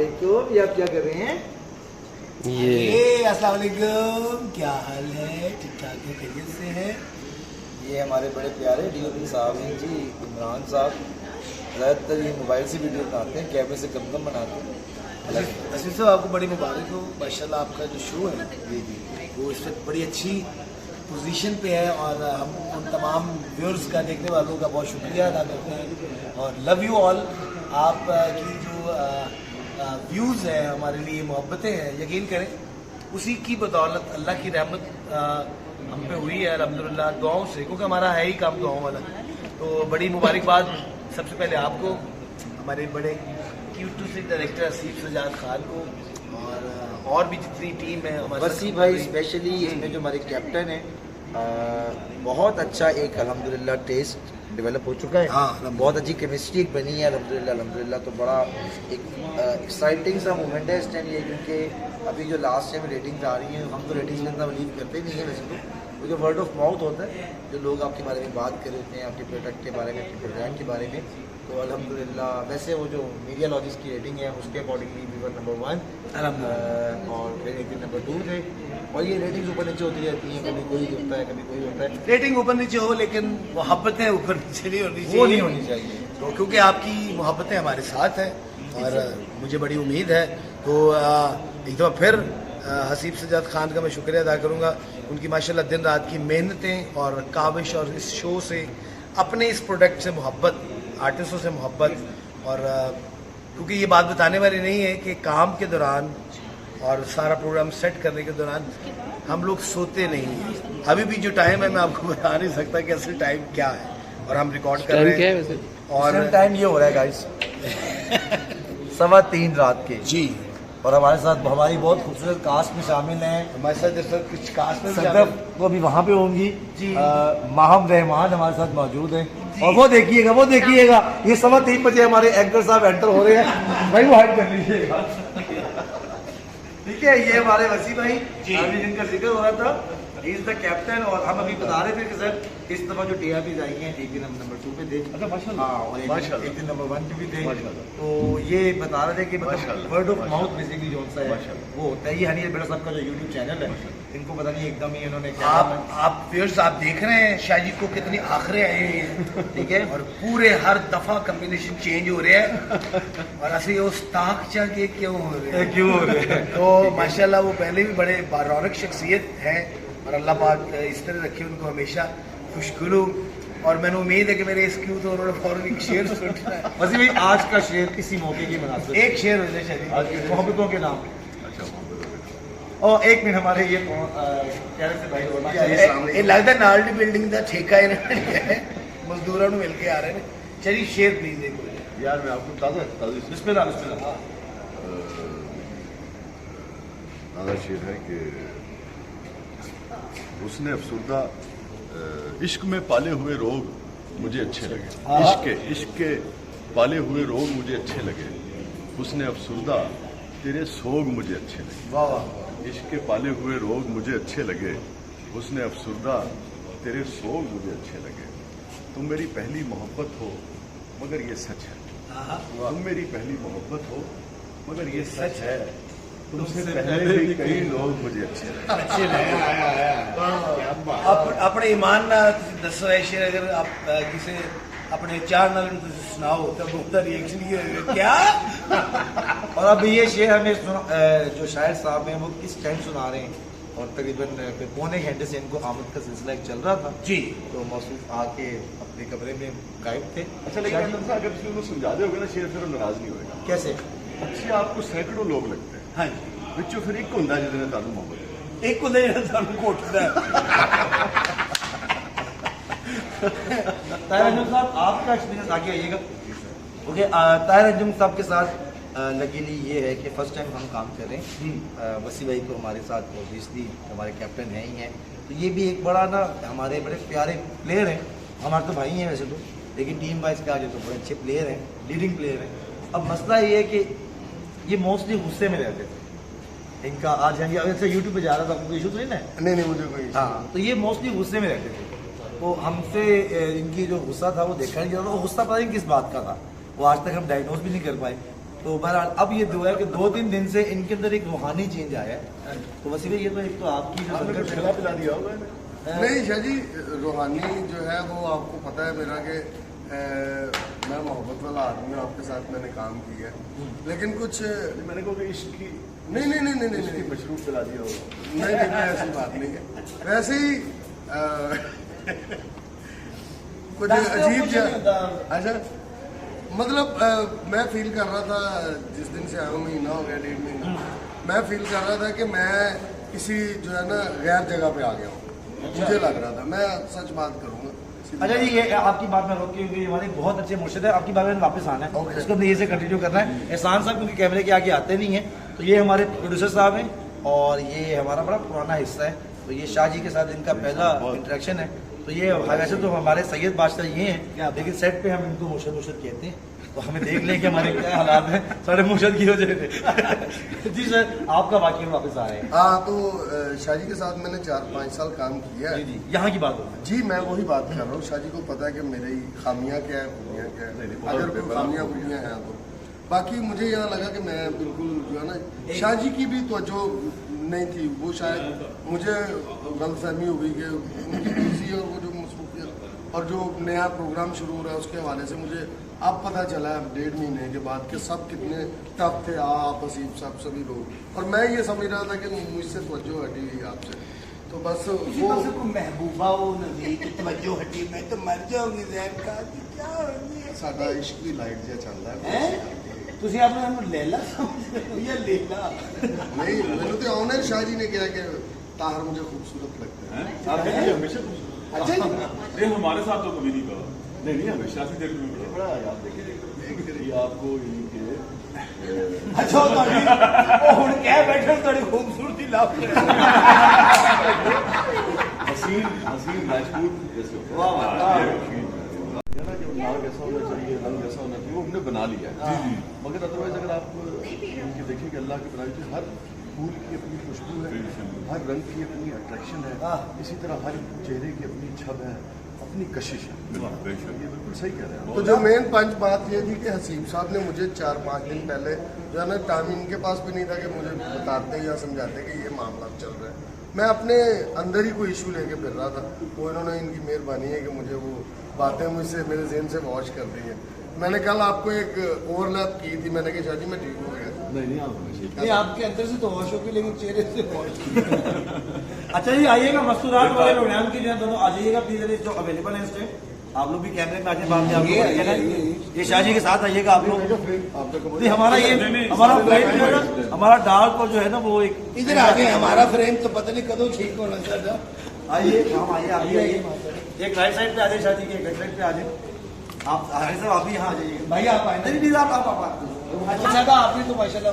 वालेकुम। ये आप क्या कर रहे हैं? ये अस्सलाम वालेकुम, क्या हाल है? ठीक ठाक है, खैरियत से है? ये हमारे बड़े प्यारे डीओपी साहब हैं जी, इमरान साहब। ज़्यादातर ये मोबाइल से वीडियो बनाते हैं, कैमरे से कम बनाते हैं। असीम साहब आपको बड़ी मुबारक हो, माशाल्लाह आपका जो शो है वो इस वक्त बड़ी अच्छी पोजीशन पे है और हम उन तमाम व्यूअर्स का, देखने वालों का बहुत शुक्रिया अदा करते हैं और लव यू ऑल। आप की जो व्यूज़ हैं, हमारे लिए मोहब्बतें हैं, यकीन करें उसी की बदौलत अल्लाह की रहमत हम पे हुई है अल्हम्दुलिल्लाह, दुआओं से, क्योंकि हमारा है ही काम दुआओं वाला। तो बड़ी मुबारकबाद सबसे पहले आपको, हमारे बड़े Q2 से डायरेक्टर असीफ सजाद खान को और भी जितनी टीम है हमारे वसी भाई स्पेशली इसमें जो हमारे कैप्टन है, बहुत अच्छा एक अल्हम्दुलिल्लाह टेस्ट डेवलप हो चुका है। हाँ, बहुत अच्छी केमिस्ट्री एक बनी है अल्हम्दुलिल्लाह। तो बड़ा एक एक्साइटिंग सा मोमेंट है इस टाइम ये, क्योंकि अभी जो लास्ट टाइम रेटिंग्स आ रही हैं, हम तो रेटिंग्स में इतना बिलीव करते नहीं है वैसे तो जो वर्ड ऑफ माउथ होता है, जो लोग आपके बारे में बात कर रहे हैं, आपके प्रोडक्ट के बारे में, आपके प्रोग्राम के बारे में, तो अल्हम्दुलिल्लाह वैसे वो जो मीडिया लॉजिस्ट की रेटिंग है उसके अकॉर्डिंगली वी वर नंबर 1 और फिर एक दिन नंबर 2 थे। और ये रेटिंग्स ऊपर नीचे होती रहती हैं, कभी कोई होता है कभी कोई होता है। रेटिंग ऊपर नीचे हो लेकिन मोहब्बतें ऊपर नीचे नहीं होनी चाहिए, वो नहीं होनी चाहिए। तो क्योंकि आपकी मोहब्बतें हमारे साथ हैं और मुझे बड़ी उम्मीद है। तो एक दफ़ा फिर हसीब सजाद खान का मैं शुक्रिया अदा करूँगा, उनकी माशाल्लाह दिन रात की मेहनतें और काविश और इस शो से, अपने इस प्रोडक्ट से मोहब्बत, आर्टिस्टों से मोहब्बत। और क्योंकि ये बात बताने वाली नहीं है कि काम के दौरान और सारा प्रोग्राम सेट करने के दौरान हम लोग सोते नहीं हैं। अभी भी जो टाइम है मैं आपको बता नहीं सकता कि असल टाइम क्या है, और हम रिकॉर्ड कर रहे हैं और टाइम ये हो रहा है गाइस 3:15 रात के जी। और हमारे साथ हमारी बहुत खूबसूरत कास्ट में शामिल हैं। हमारे साथ जैसा कुछ कास्ट में सदफ वो भी वहाँ पे होंगी जी। माहम रहमान हमारे साथ मौजूद हैं और वो देखिएगा ये 3:15 बजे हमारे एंकर साहब एंटर हो रहे हैं। भाई वो हाइड कर लीजिएगा, ठीक है। ये हमारे वसी भाई अभी जिनका जिक्र हो रहा था, इज द कैप्टन। और हम अभी बता रहे थे कि सर इस दफा जो टीआरपीज आई हैं, एक दिन हम नंबर 2 पे थे, हाँ, और एक दिन नंबर 1 पे भी थे। तो ये बता रहे थे कि मतलब वर्ड ऑफ माउथ बेसिकली जो सा है वो होता है। ये हनी बेड़ा साहब का जो यूट्यूब चैनल है, इनको पता नहीं एकदम ही इन्होंने क्या, आप व्यूअर्स आप देख रहे हैं शाह जी को कितनी आखिरें आई हुई हैं, ठीक है, और पूरे हर दफा कम्बिनेशन चेंज हो रहे हैं और असली वो ताक चा के क्यों हो रहे हैं तो माशाल्लाह वो पहले भी बड़े रौनक शख्सियत हैं और अल्लाह पाक इस तरह रखे उनको हमेशा खुशगुलू। और मैंने उम्मीद है कि मेरे इस क्यों तो उन्होंने फौरन एक शेर सुनना है। वैसे भाई आज का शेर किसी मौके की मुनासिबत, एक शेर हो जाए शायद मोहब्बतों के नाम। और एक मिनट हमारे ये प्यारे से भाई ਇਹ ਲੱਗਦਾ ਨਾਲ ਦੀ ਬਿਲਡਿੰਗ ਦਾ ਠੇਕਾ ਇਹਨਾਂ ਨੇ ਲਿਆ ਹੈ, ਮਜ਼ਦੂਰਾਂ ਨੂੰ ਮਿਲ ਕੇ ਆ ਰਹੇ ਨੇ। ਚਲਿए शेर प्लीज देखो यार मैं आपको ताज़ा बिस्मिल्लाह ताज़ा शेर है कि उसने अफसुर्दा इश्क में पाले हुए रोग मुझे अच्छे लगे, इश्क के पाले हुए रोग मुझे अच्छे लगे, उसने अफसुर्दा तेरे सोग मुझे अच्छे लगे, इश्क के पाले हुए रोग मुझे अच्छे लगे, उसने अफसुर्दा तेरे सोग मुझे अच्छे लगे। तुम मेरी पहली मोहब्बत हो मगर ये सच है, तुम मेरी पहली मोहब्बत हो मगर ये सच है, तुमसे पहले भी कई लोग मुझे अच्छे लगे। अपने ईमान ना दसो है शेर, अगर आप किसी अपने चार नाल सुनाओ तो उसका रिएक्शन ये होगा क्या। और अब ये शेर हमें जो शायर साहब हैं वो किस टाइम सुना रहे हैं, और तकरीबन पौने घंटे से इनको आमद का सिलसिला एक चल रहा था जी। तो मौसूफ आके अपने कमरे में गायब थे। अच्छा लेकिन अगर इसमें समझा दे होगा ना शेर, फिर नाराज नहीं होगा। कैसे? अच्छे आपको सैकड़ों लोग लगते हैं, हाँ बिचो फिर एक होंगे जिन्हें तारू मोहब्बत एक को घोटता ताहिर अंजुम साहब आपका एक्सपीरियंस आगे आइएगा। ओके, ताहिर अंजुम साहब के साथ लकीली ये है कि फर्स्ट टाइम हम काम कर रहे हैं। वसी भाई को हमारे साथ ऑब्वियसली हमारे कैप्टन हैं ही हैं, तो ये भी एक बड़ा ना हमारे बड़े प्यारे प्लेयर हैं। हमारे तो भाई हैं वैसे तो, लेकिन टीम वाइज का जो तो बड़े अच्छे प्लेयर हैं, लीडिंग प्लेयर हैं। अब मसला ये है कि ये मोस्टली गुस्से में रहते थे। इनका आज यानी अच्छा यूट्यूब पे जा रहा था, आपको इशू तो नहीं है? नहीं मुझे कोई, हाँ, तो ये मोस्टली गुस्से में रहते थे। तो हमसे इनकी जो गुस्सा था वो देखा नहीं जा रहा, वो गुस्सा पता नहीं किस बात का था, वो आज तक हम डायग्नोज भी नहीं कर पाए। तो बहरहाल अब ये दुआ है कि 2-3 दिन से इनके अंदर एक रूहानी चेंज आया है। तो वसी भाई ये तो एक तो आपकी जो आपने संकट खिला पिला दिया होगा नहीं शाह जी, रूहानी जो है वो आपको पता है मेरा कि मैं मोहब्बत वाला आदमी हूँ, आपके साथ मैंने काम किया है, लेकिन कुछ मैंने कहा कि इश्क की नहीं मशरूब पिला दिया होगा। नहीं ऐसी बात नहीं है। वैसे ही कुछ अजीब सा अच्छा मतलब मैं फील कर रहा था जिस दिन से आया हूँ, महीना हो गया 1.5 महीना, मैं फील कर रहा था कि मैं किसी जो है ना गैर जगह पे आ गया हूँ, मुझे लग रहा था। मैं सच बात करूँगा। अच्छा जी, ये आपकी बात में रोक के हमारे बहुत अच्छे मुर्शिद है, आपकी बात में वापस आना है, Okay. इसको ये से कंटिन्यू करना है। एहसान साहब क्योंकि कैमरे के आगे आते नहीं हैं, तो ये हमारे प्रोड्यूसर साहब हैं और ये हमारा बड़ा पुराना हिस्सा है। तो ये शाह जी के साथ इनका पहला इंटरेक्शन है। तो ये वैसे तो हमारे सैयद बादशाह ये हैं, लेकिन सेट पे हम इनको मुर्शद कहते हैं। तो हमें देख लें कि हमारे क्या हालात हैं, साढ़े मुर्शद की वजह से। जी सर, आपका वाकई में वापस आ रहे हैं। हाँ, तो शाह जी के साथ मैंने 4-5 साल काम किया है। जी यहाँ की बात हो रही जी, मैं वही बात कर रहा हूँ। शाह जी को पता है कि मेरी खामियां क्या है, खूबियां क्या है, अगर कोई खामियां खूबियां हैं तो। बाकी मुझे यहाँ लगा कि मैं बिल्कुल जो है ना, शाह जी की भी तवज्जो नहीं थी, वो शायद मुझे गलतफहमी हो गई कि उनकी बिजी और वो जो मसरूफियत और जो नया प्रोग्राम शुरू हो रहा है उसके हवाले से मुझे अब पता चला है 1.5 महीने के बाद कि सब कितने टफ थे, आप असीब साहब सभी लोग, और मैं ये समझ रहा था कि मुझसे तवज्जो हटी हुई आपसे, तो बस वो महबूबा वो नजदीक तवज्जो हटी, मैं तो मर जाऊंगी जहन का क्या होगी। साडा इश्क भी लाइट जिहा चलदा है। हैं? ਤੁਸੀਂ ਆਪਣੇ ਨੂੰ ਲੈਲਾ ਸਮਝਦੇ ਹੋ ਜਾਂ ਲੇਲਾ? नहीं, मैंने तो ऑनर शाह जी ने कहा कि ताहर मुझे खूबसूरत लगता है। आप देखिए हमेशा अच्छा जी, नहीं हमारे साथ तो कभी नहीं कहा। नहीं हमेशा शादी देर में कहा। बड़ा है, आप देखिए ये आपको इनके अच्छा ਤੁਹਾਡੀ ਉਹ ਹੁਣ ਕਹਿ ਬੈਠੇ ਤੁਹਾਡੀ ਖੂਬਸੂਰਤੀ ਲੱਭ ਕੇ हसीन राजपूत जैसे वाह ना कि नाक ऐसा होना चाहिए, रंग ऐसा होना चाहिए, वो हमने बना लिया है। मगर अदरवाइज अगर आप इनके देखिए कि अल्लाह की बनाई हुई हर फूल की अपनी खुशबू है, हर रंग की अपनी अट्रैक्शन है, इसी तरह हर चेहरे की अपनी छब है, अपनी कशिश है। ये बिल्कुल सही कह रहे हैं। तो जो मेन पंच बात ये थी कि हसीब साहब ने मुझे 4-5 दिन पहले जो है ना, टाइम इनके पास भी नहीं था कि मुझे बताते या समझाते कि ये मामला चल रहा है। मैं अपने अंदर ही कोई इशू लेके फिर रहा था, वो इन्होंने इनकी मेहरबानी है कि मुझे वो बातें मुझसे मेरे जहन से वॉश कर दी है। मैंने कल आपको एक ओवरलैप की थी, मैंने कहा शाह जी मैं ठीक हो गया। नहीं आप हमेशा नहीं आपके अंदर से तो वॉश होगी लेकिन चेहरे से वॉश अच्छा जी, आइएगा मस्तूरात वाले प्रोग्राम के लिए दोनों आ जाइएगा प्लीज, जो अवेलेबल है इस टाइम। आप लोग भी कैमरे में आके बाद में आपको ये शाह जी के साथ आइएगा आप लोग। नहीं हमारा ये हमारा फ्रेम जो है ना, हमारा डार्क को जो है ना वो एक इधर आगे हमारा फ्रेम तो पता नहीं कदों ठीक होना चाहिए। आइए हम आइए आप भी आइए, एक राइट साइड पे आ जाए शाह जी के, एक राइट साइड पे आ जाए आप। हारिस साहब आप भी यहाँ आ जाइए। भाई आप आए नहीं नहीं आप अच्छा था आपने तो माशाल्लाह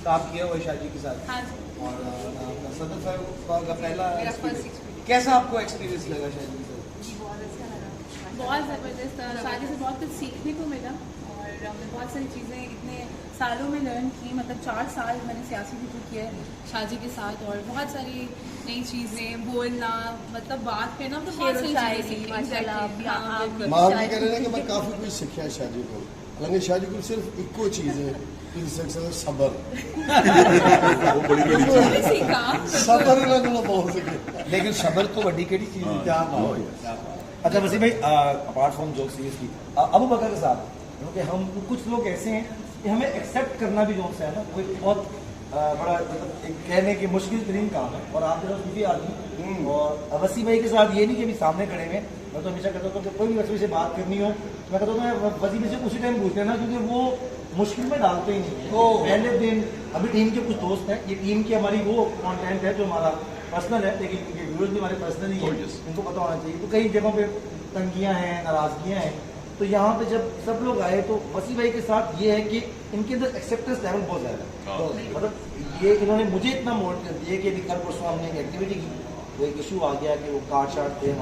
काम किया हुआ शाह जी के साथ। हाँ जी, और अपना सदर साहब का पहला मेरा experience। फर्स्ट एक्सपीरियंस कैसा आपको एक्सपीरियंस लगा शाह जी से? जी बहुत अच्छा लगा, बहुत ज़बरदस्त था। शादी से बहुत कुछ सीखने को मिला और हमने बहुत सारी चीज़ें इतने सालों में लर्न की। मतलब 4 साल मैंने सियासी भी किया है शादी के साथ, और बहुत सारी नई चीज़ें बोलना, मतलब बात पे ना तो बहुत सारी चीज़ें सीखी। Exactly, माँ भी कह रहे हैं कि मैं काफ़ी कुछ सीखा शाह जी को, हालांकि शाह जी को सिर्फ इको चीज़ है सबर वो बड़ी मैंने सीखा। सबर लगना बहुत सीखे। लेकिन सबर तो वड्डी केड़ी चीज है। क्या बात है। अच्छा वसीम भाई, apart from joke seriously Abu Bakr के साथ, क्योंकि हम कुछ लोग ऐसे हैं कि हमें एक्सेप्ट करना भी जो है ना कोई बहुत बड़ा मतलब एक कहने की मुश्किल तरीन काम है, और आप जरा भी आदमी। और वसीम भाई के साथ ये नहीं कि अभी सामने खड़े हुए, मैं तो हमेशा कहता हूँ कि कोई भी वसीम से बात करनी हो मैं कहता हूँ वसीम से उसी टाइम पूछते हैं ना, क्योंकि वो मुश्किल में डालते ही नहीं है। पहले दिन अभी टीम के कुछ दोस्त हैं, ये टीम की हमारी वो कंटेंट है जो हमारा पर्सनल है, लेकिन ये व्यूअर्स भी हमारे पर्सनल ही है, इनको पता होना चाहिए। तो कई जगहों पे तंगियाँ हैं, नाराजगियाँ हैं, तो यहाँ पे जब सब लोग आए तो वसीम भाई के साथ ये है कि इनके अंदर एक्सेप्टेंस लेवल बहुत ज़्यादा है। मतलब ये इन्होंने मुझे इतना मोड कर दिया कि अभी कल परसों हमने एक एक्टिविटी की, वो एक इशू आ गया कि वो कार्ड शार्ट थे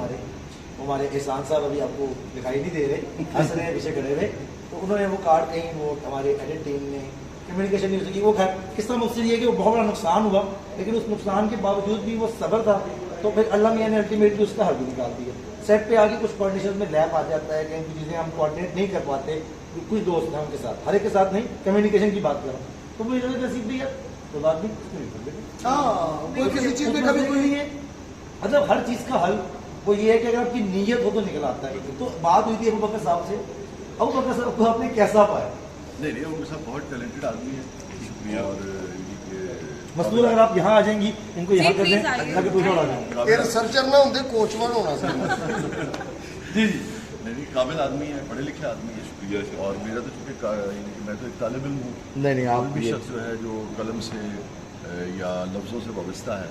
हमारे एहसान साहब अभी आपको दिखाई नहीं दे रहे, हंस रहे हैं पीछे खड़े हुए, तो उन्होंने वो कार्ड कहीं वो हमारे एडिट टीम ने कम्युनिकेशन नहीं हो सकी। वो खैर किसका मकसद ये कि वो बहुत बड़ा नुकसान हुआ, लेकिन उस नुकसान के बावजूद भी वो सब्र था, तो फिर अल्लाह मियां ने अल्टीमेटली उसका हल भी निकाल दिया। सेट पे आगे कुछ कंडीशन में लैप आ जाता है, कहीं चीज़ें हम कोऑर्डिनेट नहीं कर पाते, कुछ दोस्त हैं उनके साथ, हर एक के साथ नहीं, कम्युनिकेशन की बात कर रहा हूँ, तो मुझे लगा नसीब भी है तो बात भी हाँ, कोई किसी चीज में कभी कोई नहीं है। मतलब हर चीज का हल वो ये है कि अगर आपकी नीयत हो तो निकल आता है। तो बात हुई थी अबू बकर साहब से, अबू बकर साहब को आपने कैसा पाया? नहीं अबू साहब बहुत टैलेंटेड आदमी है और मसूर अगर आप यहाँ आ जाएंगी इनको यहाँ कर दें ताकि कुछ और आ जाएंगे। ये रिसर्चर ना होंगे, कोचमैन होना चाहिए। जी नहीं काबिल आदमी है, पढ़े लिखे आदमी है। शुक्रिया। और मेरा तो चूँकि मैं तो एक तालिब इल्म हूँ, नहीं आप कोई भी शख्स जो है जो कलम से या लफ्ज़ों से वाबस्ता है,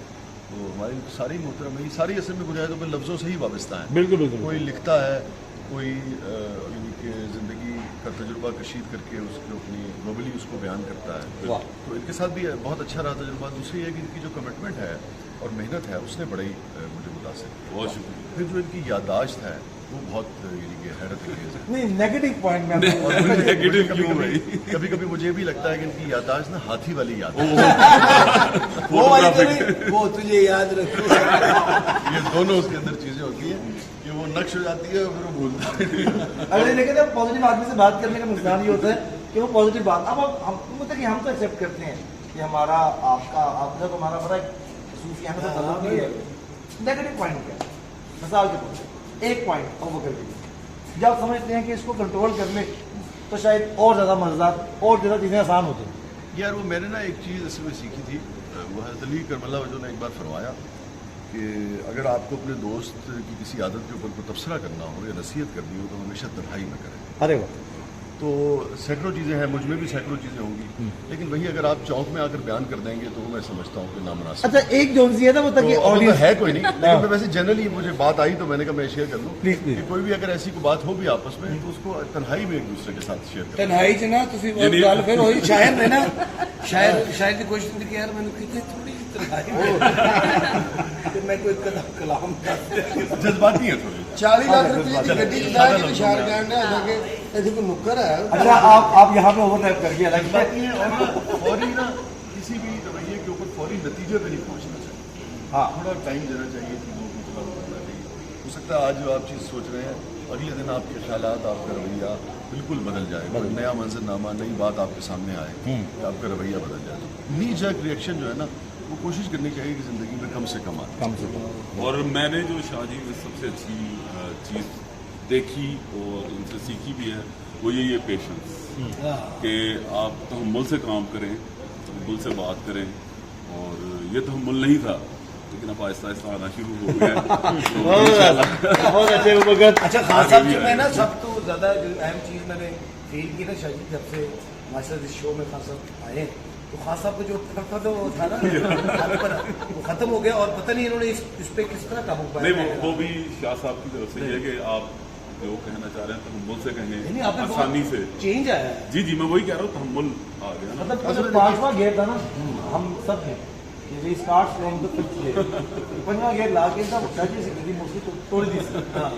तो हमारी सारी मोहतरम ये सारी असल में गुजारे तो फिर लफ्ज़ों से ही वाबस्ता है। बिल्कुल बिल्कुल। कोई लिखता है, कोई यानी कि ज़िंदगी का तजुर्बा कशीद करके उसको अपनी ग्लोबली उसको बयान करता है, तो इनके साथ भी बहुत अच्छा रहा तजुर्बा। दूसरी है कि इनकी जो कमिटमेंट है और मेहनत है उसने बड़ी मुझे मुतासिर किया। बहुत शुक्रिया। फिर जो इनकी याददाश्त है वो बहुत यानी कि हैरत अंगेज़ है। नहीं नेगेटिव पॉइंट में कभी कभी मुझे भी लगता है कि इनकी याददाश्त ना हाथी वाली याद है। वो वाली तो नहीं, वो तुझे याद रखो। ये दोनों उसके अंदर चीजें होती हैं कि वो नक्श हो जाती है और फिर वो भूलता है। अरे लेकिन पॉजिटिव आदमी से बात करने का नुकसान ये होता है कि वो पॉजिटिव बात, अब हम मतलब कि हम तो एक्सेप्ट करते हैं कि हमारा आपका तो हमारा बड़ा सूफियाना से तल्लुक भी है। नेगेटिव पॉइंट क्या है? मिसाल के तौर पर एक पॉइंट अबू बकर की जब समझते हैं कि इसको कंट्रोल कर ले तो शायद और ज़्यादा मज़ेदार और ज़्यादा चीज़ें आसान होती हैं। यार वो मैंने ना एक चीज़ इसमें सीखी थी, वो हज़रत अली करमल्ला वजह ने एक बार फरमाया कि अगर आपको अपने दोस्त की किसी आदत के ऊपर कोई तबसरा करना हो या नसीहत करनी हो तो हमेशा तन्हाई में करें। अरे वाह। तो सैकड़ों चीज़ें हैं, मुझ में भी सैकड़ों चीज़ें होंगी, लेकिन वही अगर आप चौक में आकर बयान कर देंगे तो मैं समझता हूँ कि नामुनासिब। अच्छा एक जो है ना वो तक तो है कोई नहीं, लेकिन वैसे जनरली मुझे बात आई तो मैंने कहा मैं शेयर कर दूँ कि कोई भी अगर ऐसी कोई बात हो भी आपस में तो उसको तन्हाई में एक दूसरे के साथ शेयर करें। तन्हाई च ना तुसी वो गल फिर होई शायर ने ना शायर की कोशिश की यार मैंने कितनी थोड़ी तन्हाई कि मैं कोई कलाम जज्बाती है थोड़ी। 40 लाख रुपए की गड्डी चला के विशाल कहने आ कि ऐसे कोई नुक्कर है। अच्छा आप यहाँ पे ओवरलैप कर गए अलग बाकी है और फौरी ना किसी भी रवैये के ऊपर फौरी नतीजे पे नहीं पहुँचना चाहिए। हाँ थोड़ा टाइम देना चाहिए, चीज़ों को थोड़ा करना चाहिए। हो सकता है आज जो आप चीज़ सोच रहे हैं अगले दिन आपके ख्यालात आपका रवैया बिल्कुल बदल जाए, कोई नया मंजरनामा नई बात आपके सामने आए कि आपका रवैया बदल जाए। नी जर्क रिएक्शन जो है ना वो कोशिश करनी चाहिए कि ज़िंदगी में कम से कम आए। और मैंने जो शाहजी में सबसे अच्छी चीज़ देखी और उनसे सीखी भी है वो यही है पेशेंस, कि आप तहम्मुल से काम करें, तहम्मुल से बात करें। और ये तहम्मुल नहीं था लेकिन अब आहिस्ता आहिस्ता आना शुरू हो गया। बहुत अच्छे बगत। अच्छा खान साहब जी में ना सब तो ज़्यादा जो अहम चीज़ मैंने फील की ना शाहजी जब से माशाल्लाह इस शो में खान साहब आए तो खान साहब को जो था ना वो खत्म हो गया और पता नहीं इन्होंने इस पे किस तरह काबू पाया। नहीं वो भी शाह साहब की तरफ से है कि आप जो कहना चाह रहे हैं तहम्मुल से कहें, आसानी से चेंज आया। जी जी मैं वही कह रहा हूँ, तहम्मुल आ गया ना। मतलब पांचवा गेट था ना हम सब ने we start from the fifth gate, पंजवा गेट ला के शाहजी जिंदगी मोस्टली तोड़ दी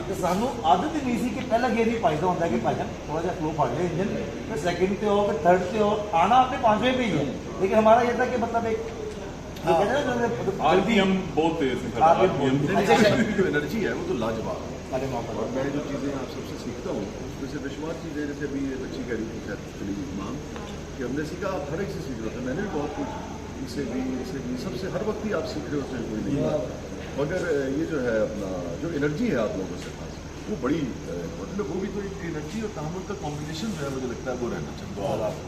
तो सानू आदत ही नहीं सी कि पहला गेट ही पाइदा होता है कि भाई थोड़ा सा फ्लो फट गया इंजन, फिर सेकंड पे हो फिर थर्ड पे हो, आना आपने पांचवें पे ही है। लेकिन हमारा ये था कि मतलब एक आरपीएम बहुत तेज है। जो एनर्जी है वो तो लाजवाब है। और मैं जो चीज़ें आप सबसे सीखता हूँ उसमें से बेशुमार चीज़ें, जैसे अभी ये बच्ची कह रही थी इमाम कि हमने सीखा, आप हर एक से सीख रहे थे, मैंने भी बहुत कुछ इनसे भी सबसे हर वक्त ही आप सीख रहे होते हैं, कोई नहीं। मगर ये जो है अपना जो एनर्जी है आप लोगों से खास वो बड़ी मतलब वो भी तो एक एनर्जी और तहम्मुल का कॉम्बिनेशन जो है मुझे लगता है वो रहना चाहिए।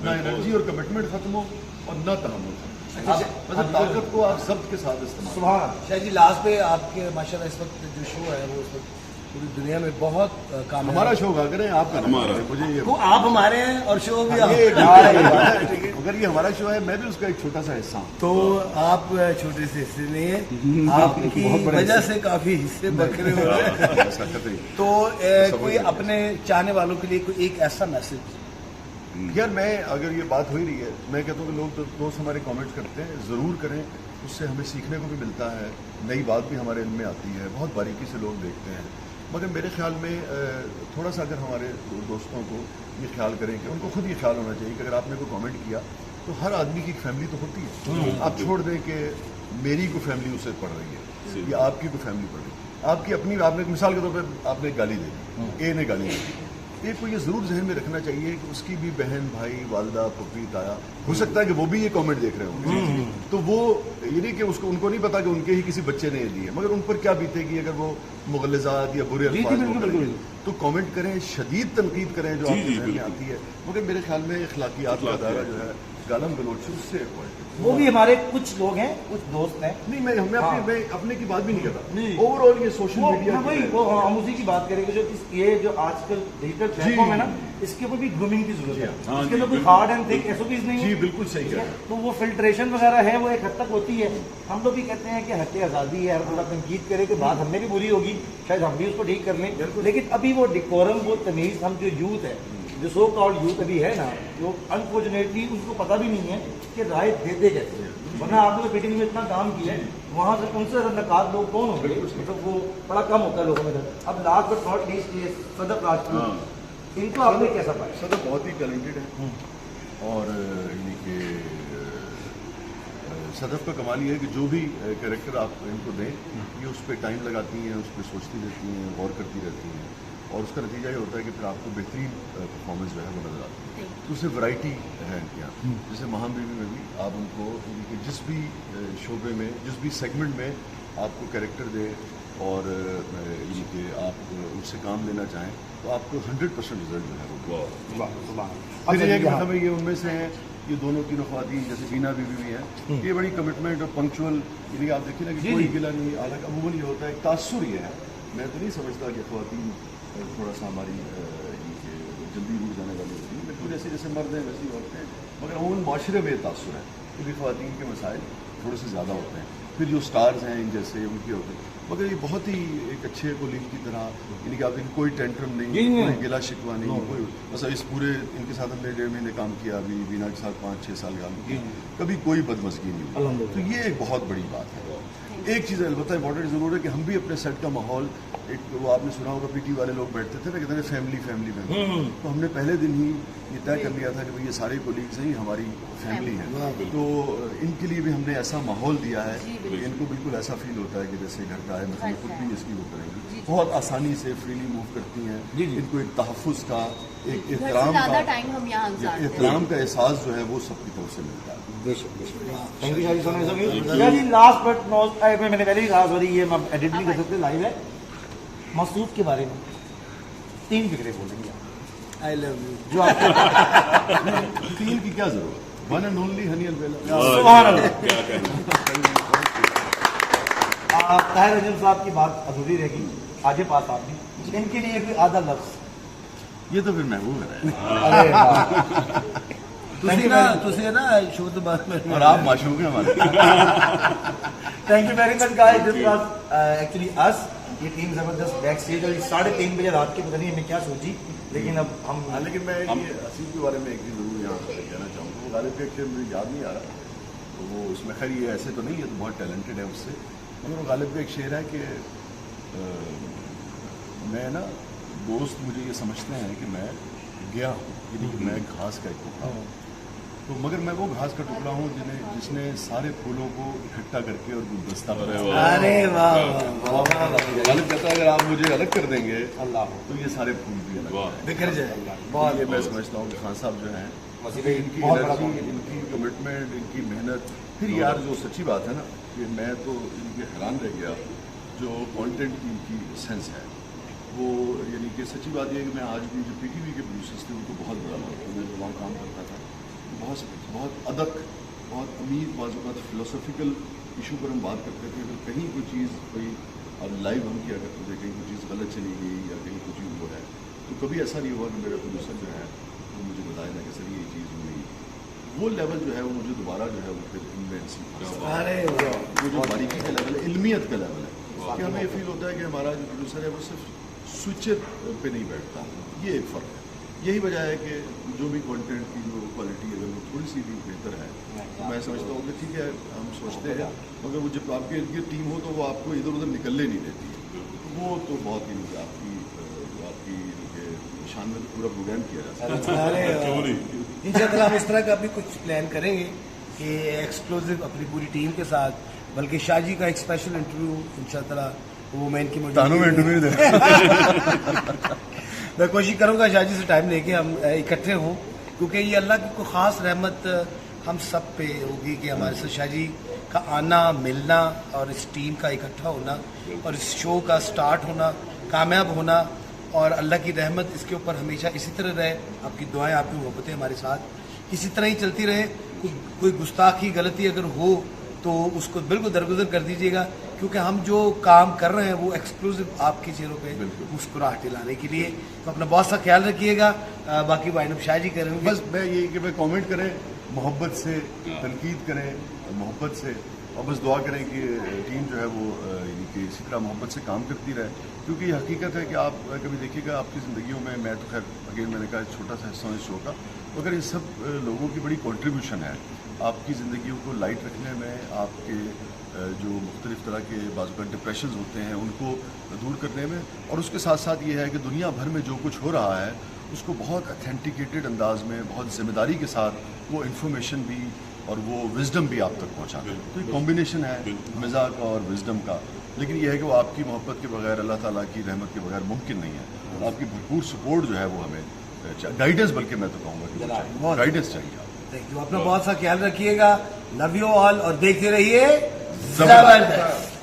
ना एनर्जी और कमिटमेंट खत्म हो और ना तहम्मुल खत्म, मतलब ताकत को आप जब्त के साथ इस्तेमाल। शायद जी लास्ट पे आपके माशाल्लाह इस वक्त जो शो है वो इस वक्त पूरी दुनिया में बहुत काम हमारा शो कहा करें आपका हमारा, मुझे ये तो आप हमारे हैं और शो भी आप। अगर ये हमारा शो है मैं भी उसका एक छोटा सा हिस्सा हूँ। तो आप छोटे से हिस्से नहीं है, आपकी वजह से काफी हिस्से बखरे हो रहे हैं। तो कोई अपने चाहने वालों के लिए कोई एक ऐसा मैसेज। यार मैं अगर ये बात हो ही रही है मैं कहता हूँ कि लोग दोस्त हमारे कमेंट करते हैं, ज़रूर करें, उससे हमें सीखने को भी मिलता है, नई बात भी हमारे इनमें आती है, बहुत बारीकी से लोग देखते हैं। मगर मेरे ख्याल में थोड़ा सा अगर हमारे दोस्तों को ये ख्याल करें कि उनको खुद ये ख्याल होना चाहिए कि अगर आपने कोई कमेंट किया तो हर आदमी की एक फैमिली तो होती है। आप छोड़ दें कि मेरी कोई फैमिली उसे पढ़ रही है या आपकी कोई फैमिली पढ़ रही है, आपकी अपनी, आपने मिसाल के तौर पर आपने गाली दे दी, ए ने गाली दे दी, ایک کو یہ ضرور ذہن میں رکھنا چاہیے کہ اس کی بھی بہن بھائی والدہ پھپھی تایا ہو سکتا ہے کہ وہ بھی یہ کامنٹ دیکھ رہے ہوں تو وہ یہ نہیں کہ ان کو نہیں پتا کہ ان کے ہی کسی بچے نے یہ دیے مگر ان پر کیا بیتے گی اگر وہ مغلظات یا برے الفاظ تو کامنٹ کریں شدید تنقید کریں جو آپ کے ذہن میں آتی ہے مگر میرے خیال میں اخلاقیات کا دائرہ جو ہے گالم گلوچ اس سے وہ بھی ہمارے کچھ لوگ ہیں کچھ دوست ہیں نہیں میں اپنے کی بات بھی نہیں کرتا اوور آل یہ سوشل میڈیا ہم اسی کی بات کریں گے یہ جو آج کل ڈیجیٹل پلیٹ فارم ہے نا اس کے اوپر بھی گرومنگ کی ضرورت ہے اس کے اندر کوئی hard and thick S O Ps نہیں جی بالکل صحیح ہے تو وہ فلٹریشن وغیرہ ہے وہ ایک حد تک ہوتی ہے ہم لوگ بھی کہتے ہیں کہ حد آزادی ہے ہر تھوڑا تنقید کرے کہ بات ہم نے بھی بری ہوگی شاید ہم بھی اس کو ٹھیک کر لیں لیکن ابھی وہ ڈیکورم وہ تمیز ہم جو یوتھ ہے جو سو کالڈ یوتھ ابھی ہے نا جو انفارچونیٹلی اس کو پتہ بھی نہیں ہے کہ رائے دیتے کیسے ورنہ آپ نے پی ٹی وی میں اتنا کام کیا ہے وہاں سے ان سے نقاد لوگ کون ہوں گے مطلب وہ بڑا کم ہوتا ہے لوگوں میں اب لاسٹ بٹ ناٹ لیسٹ یہ صدف راجپوت ان کو آپ نے کیسا پایا صدف بہت ہی ٹیلنٹڈ ہے اور یعنی کہ صدف کا کمال یہ ہے کہ جو بھی کریکٹر آپ ان کو دیں یہ اس پہ ٹائم لگاتی ہیں اس پہ سوچتی رہتی ہیں غور کرتی رہتی ہیں اور اس کا نتیجہ یہ ہوتا ہے کہ پھر آپ کو بہترین پرفارمنس جو ہے وہ نظر آتی ہے تو اس سے ورائٹی ہے ان کے یہاں جیسے مہام بیوی میں بھی آپ ان کو جس بھی شعبے میں جس بھی سیگمنٹ میں آپ کو کریکٹر دے اور یہ کہ آپ ان سے کام لینا چاہیں تو آپ کو 100% رزلٹ جو ہے وہ مطلب یہ ان میں سے ہیں یہ دونوں تینوں خواتین جیسے بینا بیوی بھی ہیں یہ بڑی کمٹمنٹ اور پنکچوئل یعنی آپ دیکھیں نا کہ کوئی گلا نہیں حالانکہ عموماً یہ ہوتا ہے تاثر یہ ہے میں تو نہیں سمجھتا کہ خواتین تھوڑا سا ہماری جلدی روٹ جانے والی ہوتی ہیں بالکل جیسے مرد ہیں ویسی عورتیں مگر عموماً معاشرے میں یہ تاثر ہے کہ خواتین کے مسائل تھوڑے سے زیادہ ہوتے ہیں پھر جو سٹارز ہیں ان جیسے ان کے ہوتے ہیں مگر یہ بہت ہی ایک اچھے کولیگ کی طرح یعنی کہ آپ ان کوئی ٹینٹرم نہیں کوئی گلا شکوا نہیں کوئی بس اس پورے ان کے ساتھ ہم نے 1.5 مہینے کام کیا ابھی بینا کے ساتھ 5-6 سال کام کیا کبھی کوئی بدمزگی نہیں ہوئی تو یہ ایک بہت بڑی بات ہے ایک چیز البتہ امپورٹنٹ ضرور ہے کہ ہم بھی اپنے سیٹ کا ماحول ایک وہ آپ نے سنا ہوگا پی ٹی والے لوگ بیٹھتے تھے نا کہتے ہیں فیملی تو ہم نے پہلے دن ہی یہ طے کر لیا تھا کہ یہ سارے کولیگز ہیں ہماری فیملی ہیں تو ان کے لیے بھی ہم نے ایسا ماحول دیا ہے کہ ان کو بالکل ایسا فیل ہوتا ہے کہ جیسے گھر کا ہے مطلب خود بھی اس کی وہ کریں گی بہت آسانی سے فریلی موو کرتی ہیں ان کو ایک تحفظ کا ایک احترام کا احساس جو ہے وہ سب کی طرف سے ملتا ہے لاسٹ بٹ میں نے پہلے ہی کہا سوری یہ میں ایڈٹ نہیں کر سکتے لائیو ہے مسعود کے بارے میں 3 فکریں بولیں گے آئی لو یو جو آپ 3 کی کیا ضرورت ون اینڈ اونلی ہنی البیلا سبحان اللہ طاہر انجم صاحب کی بات ادھوری رہے گی آگے پاس آپ بھی ان کے لیے کوئی آدھا لفظ یہ تو پھر محبوب ہے اور آپ معشوق ہیں ہمارے thank you very much guys this was actually اس یہ ٹیم زبردست بیک اسٹیج اور 3:30 بجے رات کے پتہ نہیں ہمیں کیا سوچی لیکن اب ہم لیکن میں حسیب کے بارے میں ایک چیز ضرور یہاں کہنا چاہوں گا وہ غالب کے شعر مجھے یاد نہیں آ رہا تو وہ اس میں خیر یہ ایسے تو نہیں ہے تو بہت ٹیلنٹڈ ہے اس سے مگر وہ غالب کا ایک شعر ہے کہ میں نا دوست مجھے یہ سمجھتے ہیں کہ میں گیا ہوں یعنی کہ میں گھاس کا ایک ٹکڑا ہوں تو مگر میں وہ گھاس کا ٹکڑا ہوں جس نے سارے پھولوں کو اکٹھا کر کے اور گلدستہ غالب کہتا ہے اگر آپ مجھے الگ کر دیں گے اللہ تو یہ سارے پھول بھی الگ بکھر جائے یہ میں سمجھتا ہوں کہ خان صاحب جو ہیں ان کی انرجی ان کی کمٹمنٹ ان کی محنت پھر یار جو سچی بات ہے نا کہ میں تو ان کے حیران رہ گیا جو کانٹینٹ کی ان کی سینس ہے وہ یعنی کہ سچی بات یہ ہے کہ میں آج بھی جو پی ٹی وی کے پروڈیوسرس تھے ان کو بہت بڑا مانتا ہوں میں وہاں کام کرتا تھا بہت ادق بہت امید بعض اوقات فلاسفیکل ایشو پر ہم بات کرتے تھے اگر کہیں کوئی چیز کوئی اب لائیو ہم کیا کرتے تھے کہیں کوئی چیز غلط چلی گئی یا کہیں کوئی چیز وہ ہے تو کبھی ایسا نہیں ہوا کہ میرا پروڈیوسر جو ہے وہ مجھے بتایا نا کہ سر یہ چیز ہوئی وہ لیول جو ہے وہ مجھے دوبارہ جو ہے وہ پھر وہ جو باریکی کا لیول ہے علمیت کا لیول ہے کہ ہمیں یہ فیل ہوتا ہے کہ ہمارا جو پروڈیوسر ہے وہ صرف سوئچر پہ نہیں بیٹھتا یہ ایک فرق ہے یہی وجہ ہے کہ جو بھی کانٹینٹ کی جو کوالٹی اگر وہ تھوڑی سی بھی بہتر ہے تو میں سمجھتا ہوں کہ ٹھیک ہے ہم سوچتے ہیں مگر وہ جب آپ کے ارد گرد ٹیم ہو تو وہ آپ کو ادھر ادھر نکلنے نہیں دیتی وہ تو بہت ہی آپ کی شان میں تو پورا پروگرام کیا جاتا ہے انشاءاللہ ہم اس طرح کا بھی کچھ پلان کریں گے کہ ایکسکلوزو اپنی پوری ٹیم کے ساتھ بلکہ شاہ جی کا ایک اسپیشل انٹرویو انشاءاللہ وہ میں ان کی मैं कोशिश करूंगा शाह जी से टाइम लेके हम इकट्ठे हों, क्योंकि ये अल्लाह की कोई ख़ास रहमत हम सब पे होगी कि हमारे साथ शाह जी का आना, मिलना और इस टीम का इकट्ठा होना और इस शो का स्टार्ट होना, कामयाब होना, और अल्लाह की रहमत इसके ऊपर हमेशा इसी तरह रहे। आपकी दुआएं, आपकी मोहब्बतें हमारे साथ इसी तरह ही चलती रहे। कोई गुस्ताखी, गलती अगर हो तो उसको बिल्कुल दरगुजर कर दीजिएगा, क्योंकि हम जो काम कर रहे हैं वो एक्सक्लूसिव आपके चेहरों पे मुस्कुराहट लाने के लिए। तो अपना बहुत सा ख्याल रखिएगा। बाकी वाइंड अप शाह जी करेंगे। बस मैं ये कि मैं कमेंट करें, मोहब्बत से तनकीद करें, मोहब्बत से, और बस दुआ करें कि टीम जो है वो यानी कि इसी तरह मोहब्बत से काम करती रहे, क्योंकि ये हकीकत है कि आप कभी देखिएगा आपकी ज़िंदगियों में, मैं तो खैर अगेन मैंने कहा छोटा सा हिस्सा इस शो का, मगर इन सब लोगों की बड़ी कंट्रीब्यूशन है आपकी ज़िंदगियों को लाइट रखने में, आपके जो मुख्तलिफ तरह के बाज़ डिप्रेशन होते हैं उनको दूर करने में, और उसके साथ साथ ये है कि दुनिया भर में जो कुछ हो रहा है उसको बहुत अथेंटिकेटेड अंदाज में, बहुत ज़िम्मेदारी के साथ वो इन्फॉर्मेशन भी और वो विजडम भी आप तक पहुँचाना। तो ये कॉम्बिनेशन है मज़ाक और विजडम का, लेकिन यह है कि वो आपकी मोहब्बत के बगैर, अल्लाह ताला की रहमत के बगैर मुमकिन नहीं है। आपकी भरपूर सपोर्ट जो है वो हमें, गाइडेंस बल्कि मैं तो कहूँगा कि गाइडेंस चाहिए। Thank you. अपना बहुत सा ख्याल रखिएगा। लव यू ऑल और देखते रहिए ज़बरदस्त।